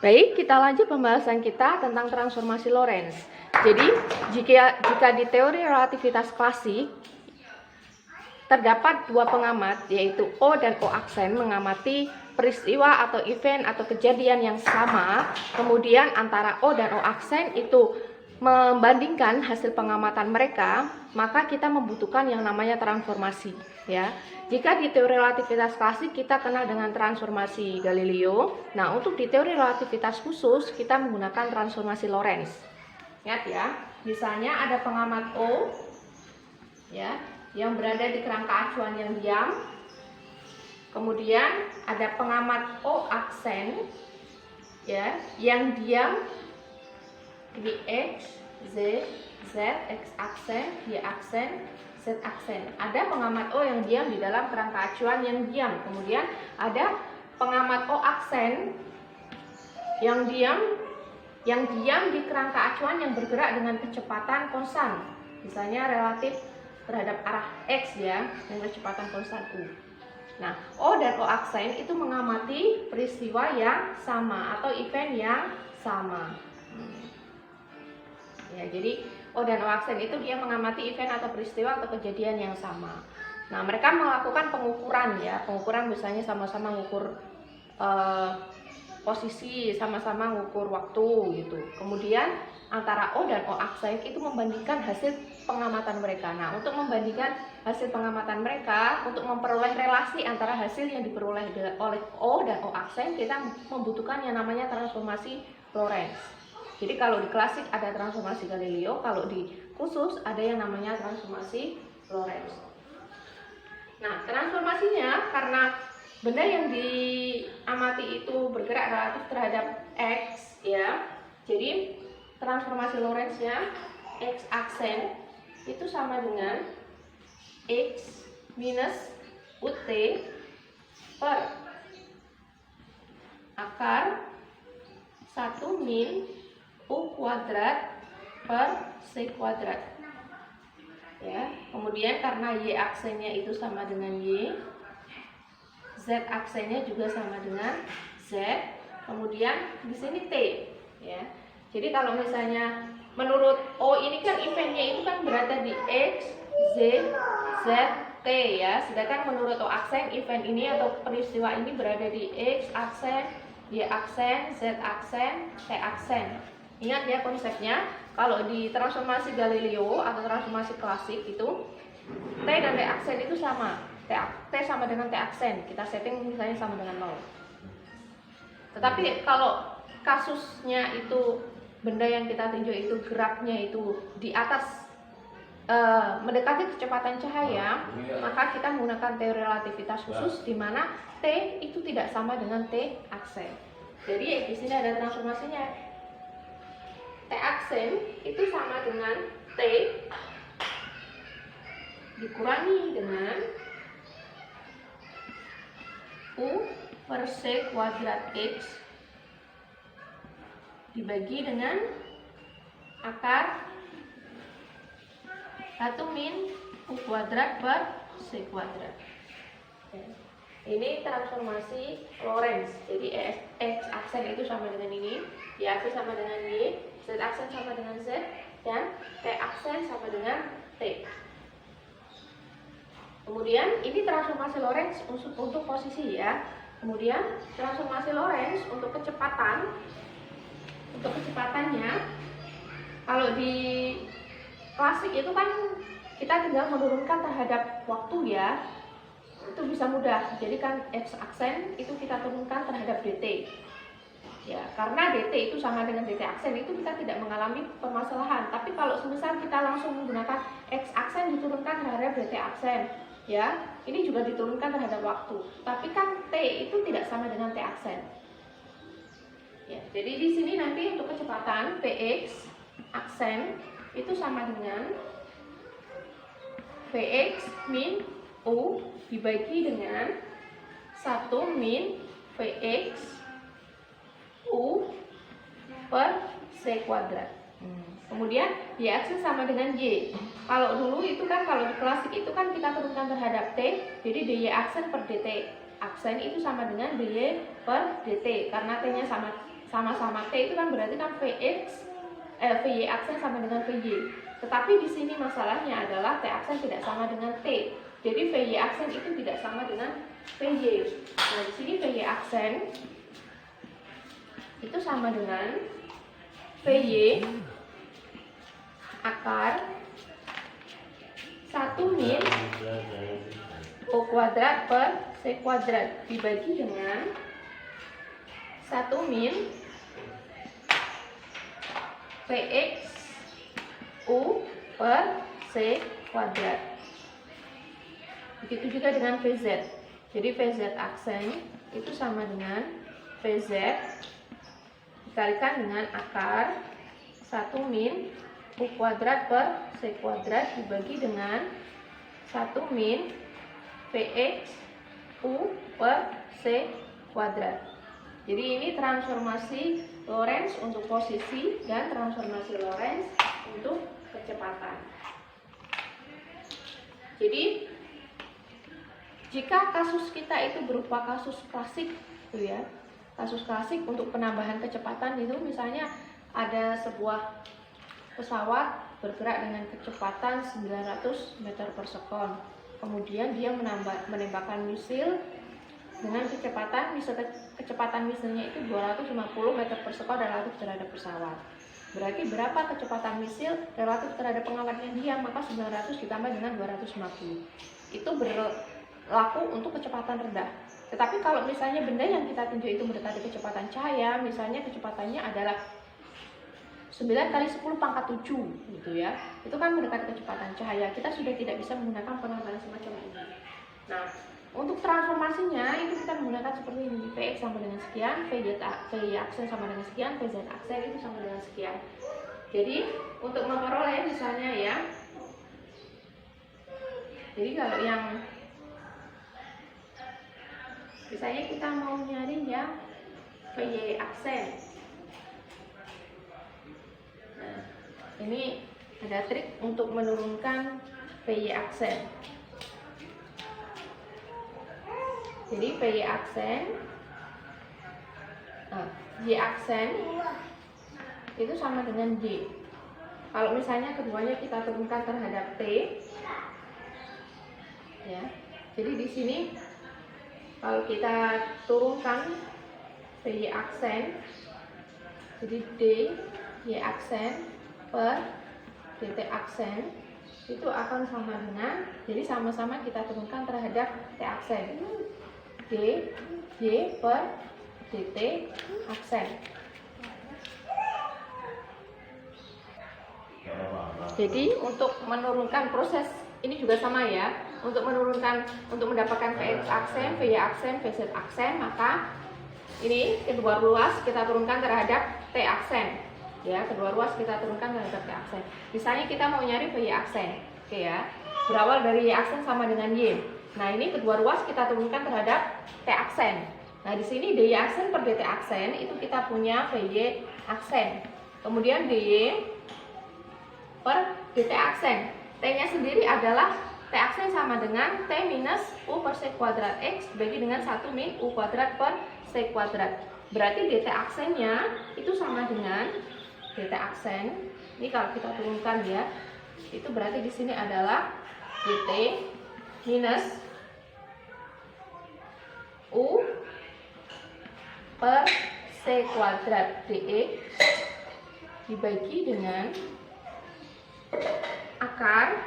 Baik, kita lanjut pembahasan kita tentang transformasi Lorentz. Jadi, jika di teori relativitas klasik terdapat dua pengamat, yaitu O dan O aksen, mengamati peristiwa atau event atau kejadian yang sama, kemudian antara O dan O aksen itu membandingkan hasil pengamatan mereka, maka kita membutuhkan yang namanya transformasi, ya. Jika di teori relativitas klasik kita kenal dengan transformasi Galileo. Nah, untuk di teori relativitas khusus kita menggunakan transformasi Lorentz. Ingat ya, misalnya ada pengamat O, ya, yang berada di kerangka acuan yang diam. Kemudian ada pengamat O aksen, ya, yang diam di X, Z, Z, X aksen, Y aksen, Z aksen. Ada pengamat O yang diam di dalam kerangka acuan yang diam. Kemudian ada pengamat O aksen yang diam di kerangka acuan yang bergerak dengan kecepatan konstan. Misalnya relatif terhadap arah X, ya, dengan kecepatan konstan U. Nah, O dan O aksen itu mengamati peristiwa yang sama atau event yang sama. Ya, jadi O dan O aksen itu dia mengamati event atau peristiwa atau kejadian yang sama. Nah, mereka melakukan pengukuran, ya, pengukuran misalnya sama-sama mengukur posisi, sama-sama mengukur waktu gitu. Kemudian antara O dan O aksen itu membandingkan hasil pengamatan mereka. Nah, untuk membandingkan hasil pengamatan mereka, untuk memperoleh relasi antara hasil yang diperoleh oleh O dan O aksen, kita membutuhkan yang namanya transformasi Lorentz. Jadi kalau di klasik ada transformasi Galileo, kalau di khusus ada yang namanya transformasi Lorentz. Nah, transformasinya karena benda yang diamati itu bergerak relatif terhadap X, ya. Jadi transformasi Lorentz-nya X aksen itu sama dengan X minus UT per akar 1 min U kuadrat per C kuadrat, ya. Kemudian karena Y aksennya itu sama dengan Y, Z aksennya juga sama dengan Z, kemudian di sini T, ya. Jadi kalau misalnya menurut O ini kan eventnya itu kan berada di X, Z, Z, T, ya. Sedangkan menurut O aksen event ini atau peristiwa ini berada di X aksen, Y aksen, Z aksen, T aksen. Ingat ya konsepnya, kalau di transformasi Galileo atau transformasi klasik itu T dan T aksen itu sama. T sama dengan T aksen, kita setting misalnya sama dengan 0. Tetapi kalau kasusnya itu benda yang kita tinjau itu geraknya itu di atas mendekati kecepatan cahaya, maka kita menggunakan teori relativitas khusus di mana T itu tidak sama dengan T aksen. Jadi di sini ada transformasinya. T aksen itu sama dengan T dikurangi dengan U per C kuadrat X dibagi dengan akar 1 min U kuadrat per C kuadrat. Ini transformasi Lorentz. Jadi X aksen itu sama dengan ini, Y aksen sama dengan Y, Z aksen sama dengan Z, dan T aksen sama dengan T. Kemudian ini transformasi Lorentz untuk posisi, ya. Kemudian transformasi Lorentz untuk kecepatan. Untuk kecepatannya, kalau di klasik itu kan kita tinggal menurunkan terhadap waktu, ya. Itu bisa mudah. Jadi kan X aksen itu kita turunkan terhadap dt. Ya, karena dt itu sama dengan dt aksen itu kita tidak mengalami permasalahan. Tapi kalau semisal kita langsung menggunakan X aksen diturunkan terhadap dt aksen, ya, ini juga diturunkan terhadap waktu. Tapi kan T itu tidak sama dengan T aksen. Ya, jadi di sini nanti untuk kecepatan Px aksen itu sama dengan Vx min U dibagi dengan 1 min Vx U per C kuadrat. Kemudian Y aksen sama dengan Y. Kalau dulu itu kan kalau di klasik itu kan kita turunkan terhadap T, jadi dy aksen per dt aksen itu sama dengan dy per dt karena T-nya sama sama-sama T itu kan berarti kan VY aksen sama dengan VY. Tetapi di sini masalahnya adalah T aksen tidak sama dengan T. Jadi VY aksen itu tidak sama dengan VY. Nah, di sini VY aksen itu sama dengan VY akar 1 min O kuadrat per C kuadrat dibagi dengan 1 min Px U per C kuadrat. Begitu juga dengan Vz. Jadi Vz aksen itu sama dengan Vz dikalikan dengan akar 1 min U kuadrat per C kuadrat dibagi dengan 1 min Px U per C kuadrat. Jadi ini transformasi Lorentz untuk posisi dan transformasi Lorentz untuk kecepatan. Jadi jika kasus kita itu berupa kasus klasik, ya, kasus klasik untuk penambahan kecepatan itu misalnya ada sebuah pesawat bergerak dengan kecepatan 900 meter per sekon. Kemudian dia menembakkan misil dengan kecepatan misilnya itu 250 meter per sekon relatif terhadap pesawat. Berarti berapa kecepatan misil relatif terhadap pengawetnya dia? Maka 900 ditambah dengan 250. Itu berlaku untuk kecepatan rendah. Tetapi kalau misalnya benda yang kita tinjau itu mendekati kecepatan cahaya, misalnya kecepatannya adalah 9 kali 10 pangkat 7 gitu ya. Itu kan mendekati kecepatan cahaya. Kita sudah tidak bisa menggunakan penambahan semacam ini. Nah, untuk transformasinya itu kita menggunakan seperti ini. Px sama dengan sekian, Vy aksen sama dengan sekian, Vz aksen itu sama dengan sekian. Jadi untuk memperoleh misalnya ya, jadi kalau yang misalnya kita mau nyari ya Vy aksen. Nah, ini ada trik untuk menurunkan Vy aksen. Jadi Vy aksen, Y aksen itu sama dengan Y. Kalau misalnya keduanya kita turunkan terhadap T, ya. Jadi di sini kalau kita turunkan Vy aksen, jadi D Y aksen per dt aksen itu akan sama dengan, jadi sama-sama kita turunkan terhadap T aksen. D Y per dt aksen. Jadi untuk menurunkan proses ini juga sama ya. Untuk mendapatkan Vx aksen, Vy aksen, Vz aksen, maka ini kedua ruas kita turunkan terhadap T aksen. Ya, kedua ruas kita turunkan terhadap T aksen. Misalnya kita mau nyari Vy aksen. Oke ya. Berawal dari Y aksen sama dengan Y. Nah, ini kedua ruas kita turunkan terhadap T aksen. Nah, di sini dy aksen per dt aksen itu kita punya Vy aksen. Kemudian dy per dt aksen. T-nya sendiri adalah T aksen sama dengan T minus U per C kuadrat X dibagi dengan 1 min U kuadrat per C kuadrat. Berarti dt aksennya itu sama dengan dt aksen. Ini kalau kita turunkan ya, itu berarti di sini adalah dt minus U per C kuadrat dx dibagi dengan akar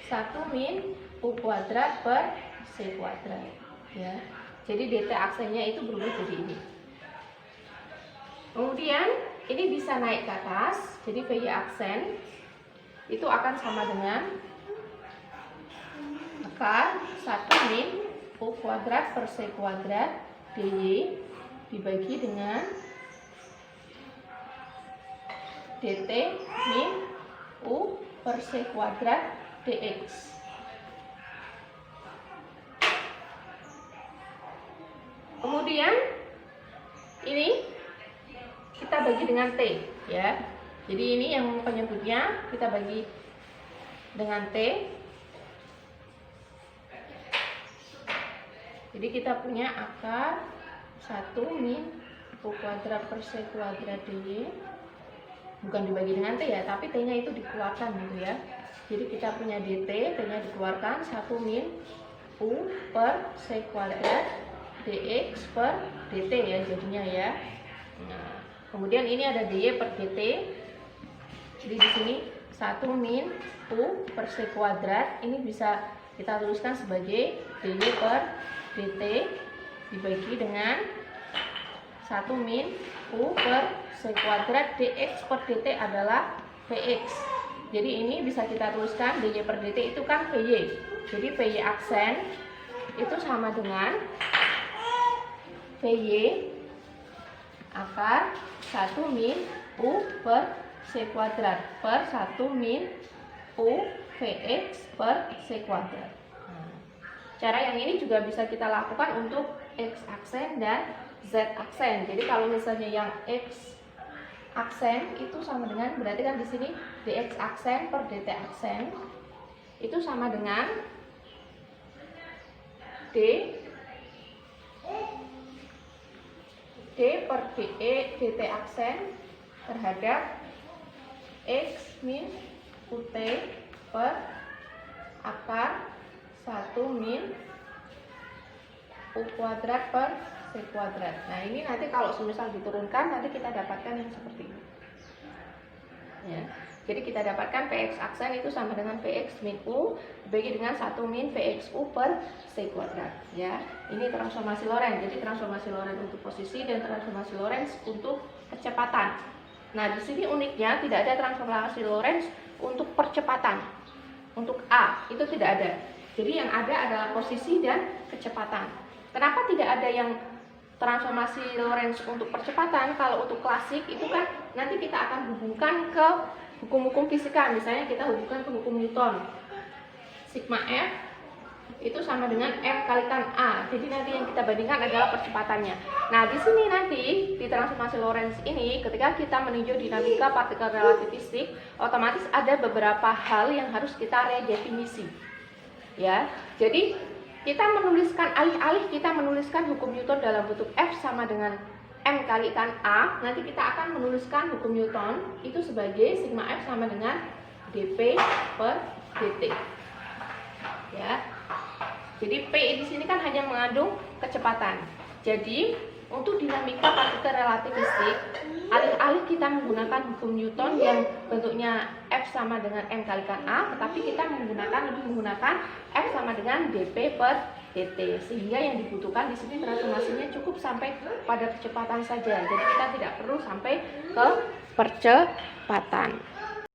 1 min U kuadrat per C kuadrat ya. Jadi dt aksennya itu berubah jadi ini. Kemudian ini bisa naik ke atas, jadi Vy aksen itu akan sama dengan akar 1 min U kuadrat per C kuadrat dy dibagi dengan dt min U per C kuadrat dx. Kemudian ini kita bagi dengan T ya. Jadi ini yang penyebutnya kita bagi dengan T. Jadi kita punya akar 1 min U kuadrat per C kuadrat dy, bukan dibagi dengan T ya, tapi T nya itu dikeluarkan gitu ya. Jadi kita punya dt, T nya dikeluarkan 1 min U per C kuadrat dx per dt ya jadinya ya. Nah, kemudian ini ada dy per dt. Jadi di sini 1 min U per C kuadrat ini bisa kita tuliskan sebagai dy per dt dibagi dengan 1 min U per C kuadrat dx per dt adalah Vx. Jadi ini bisa kita tuliskan dy per dt itu kan Vy. Jadi Vy aksen itu sama dengan Vy akar 1 min U per C kuadrat per 1 min U Vx per C kuadrat. Cara yang ini juga bisa kita lakukan untuk X aksen dan Z aksen. Jadi kalau misalnya yang X aksen itu sama dengan, berarti kan di sini dx aksen per dt aksen itu sama dengan d per dt aksen terhadap x min ut per akar 1 min U kuadrat per C kuadrat. Nah ini nanti kalau semisal diturunkan nanti kita dapatkan yang seperti ini ya. Jadi kita dapatkan Vx aksen itu sama dengan Vx min U dibagi dengan 1 min Vx U per C kuadrat ya. Ini transformasi Lorentz. Jadi transformasi Lorentz untuk posisi dan transformasi Lorentz untuk kecepatan. Nah di sini uniknya tidak ada transformasi Lorentz untuk percepatan. Untuk A itu tidak ada. Jadi yang ada adalah posisi dan kecepatan. Kenapa tidak ada yang transformasi Lorentz untuk percepatan? Kalau untuk klasik itu kan nanti kita akan hubungkan ke hukum-hukum fisika. Misalnya kita hubungkan ke hukum Newton. Sigma F itu sama dengan M kalikan A. Jadi nanti yang kita bandingkan adalah percepatannya. Nah, di sini nanti di transformasi Lorentz ini ketika kita meninjau dinamika partikel relativistik, otomatis ada beberapa hal yang harus kita redefinisi. Ya. Jadi kita menuliskan alih-alih kita menuliskan hukum Newton dalam bentuk F sama dengan M kalikan A, nanti kita akan menuliskan hukum Newton itu sebagai sigma F sama dengan dP per dt. Ya. Jadi P di sini kan hanya mengandung kecepatan. Jadi untuk dinamika partikel relativistik, alih-alih kita menggunakan hukum Newton yang bentuknya F sama dengan M kalikan A, tetapi kita lebih menggunakan F sama dengan dP per dt. Sehingga yang dibutuhkan di sini transformasinya cukup sampai pada kecepatan saja. Jadi kita tidak perlu sampai ke percepatan.